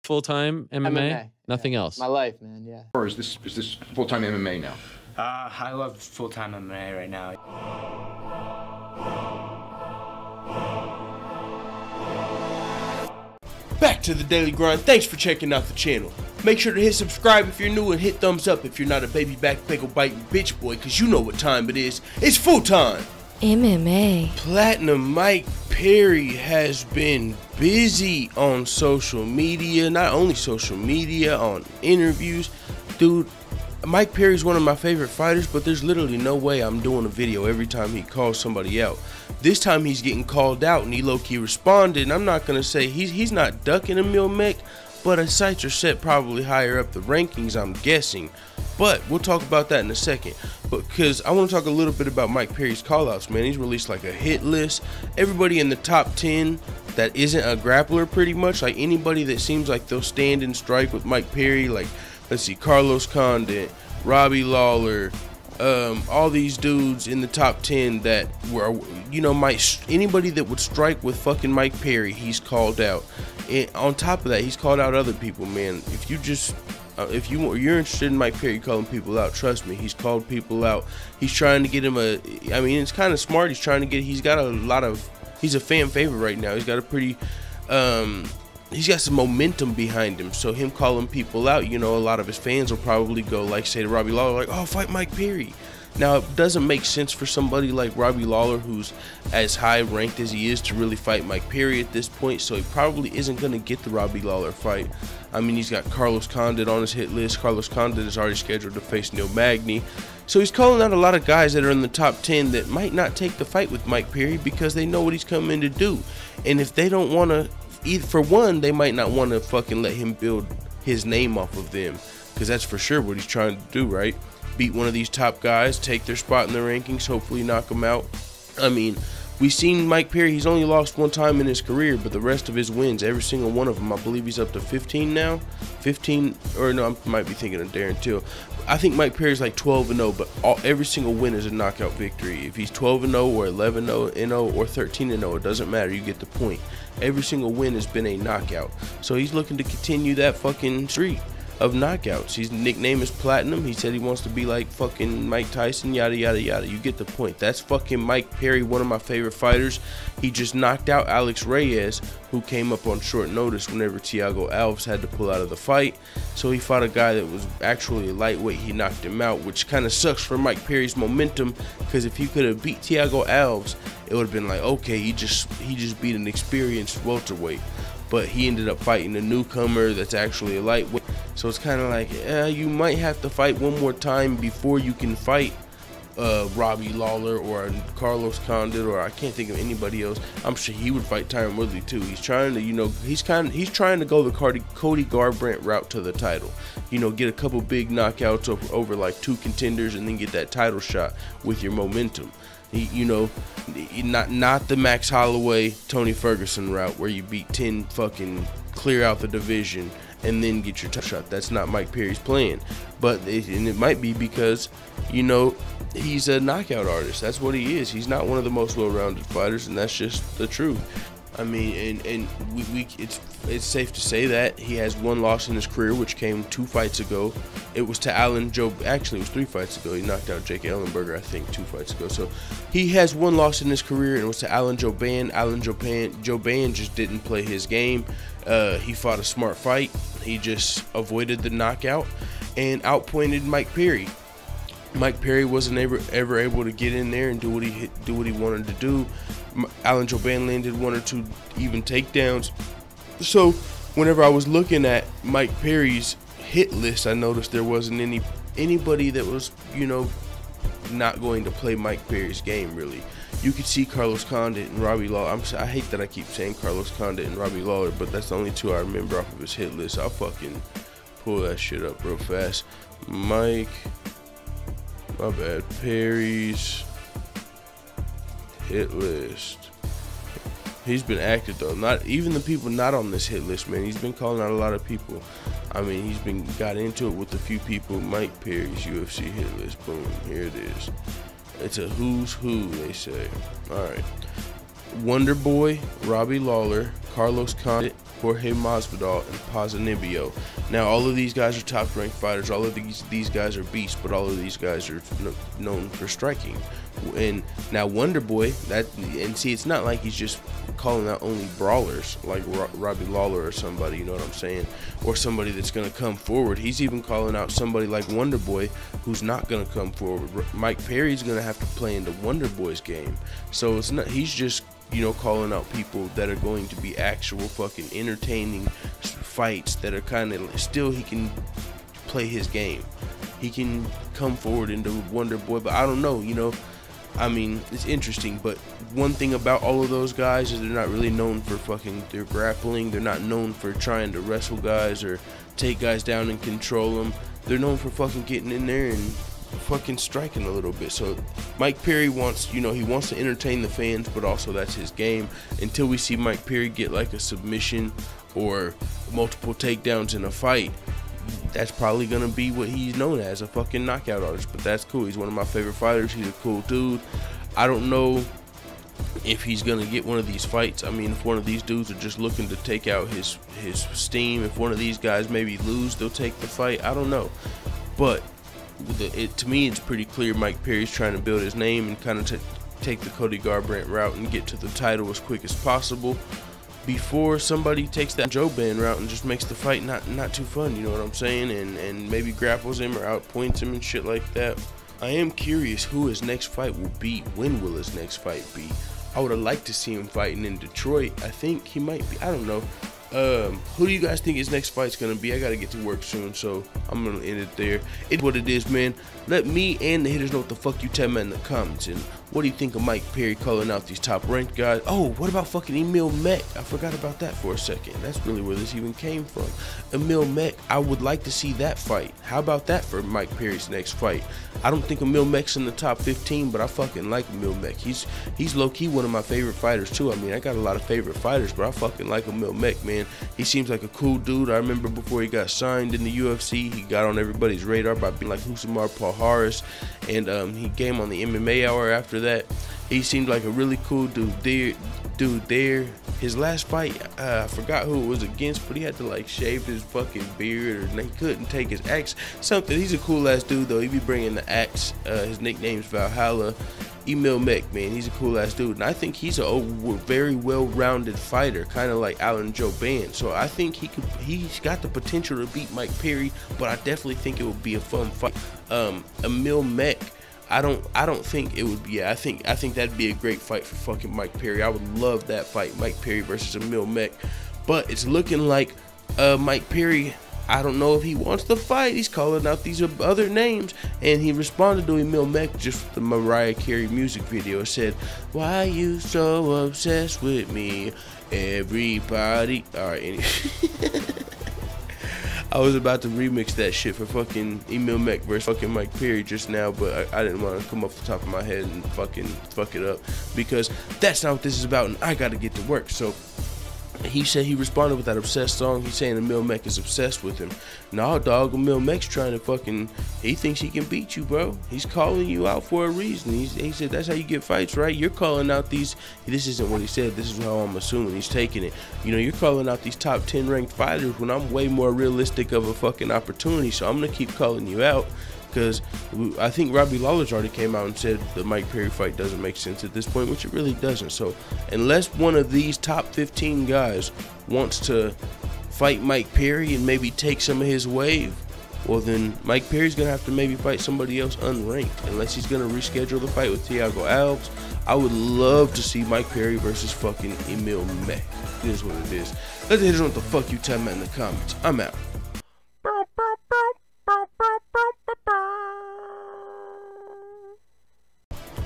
full-time MMA? MMA. Nothing Yeah. else? My life, man, yeah. Or is this full-time MMA now? I love full-time MMA right now. Back to the daily grind. Thanks for checking out the channel. Make sure to hit subscribe if you're new and hit thumbs up if you're not a baby back pickle biting bitch boy, cause you know what time it is. It's full time. MMA. Platinum Mike Perry has been busy on social media, not only social media, on interviews. Dude, Mike Perry's one of my favorite fighters, but there's literally no way I'm doing a video every time he calls somebody out. This time he's getting called out and he low-key responded, and I'm not going to say he's not ducking Emil, but his sights are set probably higher up the rankings, I'm guessing. But we'll talk about that in a second. But because I want to talk a little bit about Mike Perry's callouts, man. He's released like a hit list. Everybody in the top 10 that isn't a grappler, pretty much, like anybody that seems like they'll stand and strike with Mike Perry, like let's see, Carlos Condit, Robbie Lawler, all these dudes in the top 10 that were, you know, anybody that would strike with fucking Mike Perry, he's called out. And on top of that, he's called out other people, man. If you just if you're interested in Mike Perry calling people out, trust me, he's called people out. He's trying to get him I mean, it's kind of smart. He's trying to get, he's a fan favorite right now. He's got a pretty, he's got some momentum behind him. So him calling people out, you know, a lot of his fans will probably go, like, say to Robbie Lawler, like, oh, fight Mike Perry. Now, it doesn't make sense for somebody like Robbie Lawler, who's as high ranked as he is, to really fight Mike Perry at this point, so he probably isn't going to get the Robbie Lawler fight. I mean, he's got Carlos Condit on his hit list. Carlos Condit is already scheduled to face Neil Magny. So he's calling out a lot of guys that are in the top 10 that might not take the fight with Mike Perry because they know what he's coming to do. And if they don't want to, for one, they might not want to fucking let him build his name off of them, because that's for sure what he's trying to do, right? Beat one of these top guys, take their spot in the rankings, hopefully knock them out. I mean, we've seen Mike Perry, he's only lost one time in his career, but the rest of his wins, every single one of them, I believe he's up to 15 now. 15, or no, I might be thinking of Darren Till. I think Mike Perry's like 12-0, but every single win is a knockout victory. If he's 12-0 or 11-0 or 13-0, it doesn't matter, you get the point. Every single win has been a knockout. So he's looking to continue that fucking streak of knockouts. His nickname is Platinum. He said he wants to be like fucking Mike Tyson, yada yada yada. You get the point. That's fucking Mike Perry, one of my favorite fighters. He just knocked out Alex Reyes, who came up on short notice whenever Thiago Alves had to pull out of the fight. So he fought a guy that was actually a lightweight. He knocked him out, which kind of sucks for Mike Perry's momentum, because if he could have beat Thiago Alves, it would have been like, okay, he just beat an experienced welterweight. But he ended up fighting a newcomer that's actually a lightweight. So it's kind of like, you might have to fight one more time before you can fight Robbie Lawler or Carlos Condit, or I can't think of anybody else. I'm sure he would fight Tyron Woodley too. He's trying to, you know, he's trying to go the Cody Garbrandt route to the title. You know, get a couple big knockouts over like 2 contenders and then get that title shot with your momentum. You know, not the Max Holloway, Tony Ferguson route where you beat 10 fucking, clear out the division and then get your title shot. That's not Mike Perry's plan. But it might be because, you know, he's a knockout artist. That's what he is. He's not one of the most well-rounded fighters, and that's just the truth. I mean, and it's safe to say that he has one loss in his career, which came 2 fights ago. It was to actually it was 3 fights ago. He knocked out Jake Ellenberger, I think, 2 fights ago. So he has one loss in his career, and it was to Alan Jouban. Jouban just didn't play his game. He fought a smart fight. He just avoided the knockout and outpointed Mike Perry. Mike Perry wasn't ever able to get in there and do what he wanted to do. Alan Jouban landed 1 or 2 even takedowns. So whenever I was looking at Mike Perry's hit list, I noticed there wasn't anybody that was, you know, not going to play Mike Perry's game, really. You could see Carlos Condit and Robbie Lawler. I hate that I keep saying Carlos Condit and Robbie Lawler, but that's the only 2 I remember off of his hit list. I'll fucking pull that shit up real fast. Perry's hit list. He's been active though. Not even the people not on this hit list, man. He's been calling out a lot of people. I mean, he's got into it with a few people. Mike Perry's UFC hit list. Boom, here it is. It's a who's who, they say. All right. Wonder Boy, Robbie Lawler, Carlos Condit, Jorge Masvidal, and Ponzinibbio. Now, all of these guys are top-ranked fighters. All of these guys are beasts, but all of these guys are known for striking. And now Wonder Boy, it's not like he's just calling out only brawlers like Robbie Lawler or somebody, you know what I'm saying, or somebody that's gonna come forward. He's even calling out somebody like Wonder Boy who's not gonna come forward. Mike Perry's gonna have to play into Wonder Boy's game, so it's not. He's just, you know, calling out people that are going to be actual fucking entertaining fights that are kind of still he can play his game. He can come forward into Wonder Boy, but I don't know, you know. I mean, it's interesting, but one thing about all of those guys is they're not really known for fucking their grappling. They're not known for trying to wrestle guys or take guys down and control them. They're known for fucking getting in there and fucking striking a little bit. So Mike Perry wants, you know, he wants to entertain the fans, but also that's his game. Until we see Mike Perry get like a submission or multiple takedowns in a fight, that's probably gonna be what he's known as, a fucking knockout artist. But that's cool. He's one of my favorite fighters. He's a cool dude. I don't know if he's gonna get one of these fights. I mean, if one of these dudes are just looking to take out his steam, if one of these guys maybe lose, they'll take the fight. I don't know, but to me, it's pretty clear Mike Perry's trying to build his name and kind of take the Cody Garbrandt route and get to the title as quick as possible before somebody takes that Joe Ban route and just makes the fight not too fun, you know what I'm saying, and maybe grapples him or outpoints him and shit like that. I am curious who his next fight will be. When will his next fight be? I would have liked to see him fighting in Detroit. I think he might be. I don't know. Who do you guys think his next fight's gonna be? I gotta get to work soon, so I'm gonna end it there. It's what it is, man. Let me and the haters know what the fuck you tell me in the comments. And what do you think of Mike Perry calling out these top ranked guys? Oh, what about fucking Emil Meek? I forgot about that for a second. That's really where this even came from. Emil Meek, I would like to see that fight. How about that for Mike Perry's next fight? I don't think Emil Meek's in the top 15, but I fucking like Emil Meek. He's low-key one of my favorite fighters too. I mean, I got a lot of favorite fighters, but I fucking like Emil Meek, man. He seems like a cool dude. I remember before he got signed in the UFC, he got on everybody's radar by being like Husamar Palhares, and he came on the MMA Hour after that. He seemed like a really cool dude there. His last fight, I forgot who it was against, but he had to like shave his fucking beard, or he couldn't take his axe, something. He's a cool ass dude though. He be bringing the axe. His nickname's Valhalla. Emil Meek, man, he's a cool ass dude, and I think he's a very well-rounded fighter, kind of like Alan Joe Ban. So I think he's got the potential to beat Mike Perry, but I definitely think it would be a fun fight. Emil Meek, I don't think it would be. I think that'd be a great fight for fucking Mike Perry. I would love that fight, Mike Perry versus Emil Meek. But it's looking like Mike Perry, I don't know if he wants to fight. He's calling out these other names, and he responded to Emil Meek just with the Mariah Carey music video. It said, "Why you so obsessed with me, everybody?" All right, anyway. I was about to remix that shit for fucking Emil Meek versus fucking Mike Perry just now, but I didn't want to come off the top of my head and fucking fuck it up, because that's not what this is about, and I gotta get to work. So he said he responded with that obsessed song. He's saying Emil Meek is obsessed with him. Nah, dog, Emil Meek's trying to fucking, he thinks he can beat you, bro. He's calling you out for a reason. He said that's how you get fights, right? You're calling out these, this isn't what he said, this is how I'm assuming he's taking it. You know, you're calling out these top 10 ranked fighters when I'm way more realistic of a fucking opportunity, so I'm gonna keep calling you out. Because I think Robbie Lawler's already came out and said the Mike Perry fight doesn't make sense at this point, which it really doesn't. So unless one of these top 15 guys wants to fight Mike Perry and maybe take some of his wave, well then Mike Perry's going to have to maybe fight somebody else unranked, unless he's going to reschedule the fight with Thiago Alves. I would love to see Mike Perry versus fucking Emil Meek. It is what it is. Let the haters know what the fuck you tell me in the comments. I'm out.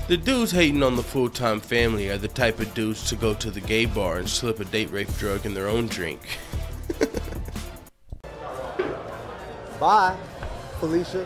The dudes hating on the full-time family are the type of dudes to go to the gay bar and slip a date rape drug in their own drink. Bye, Felicia.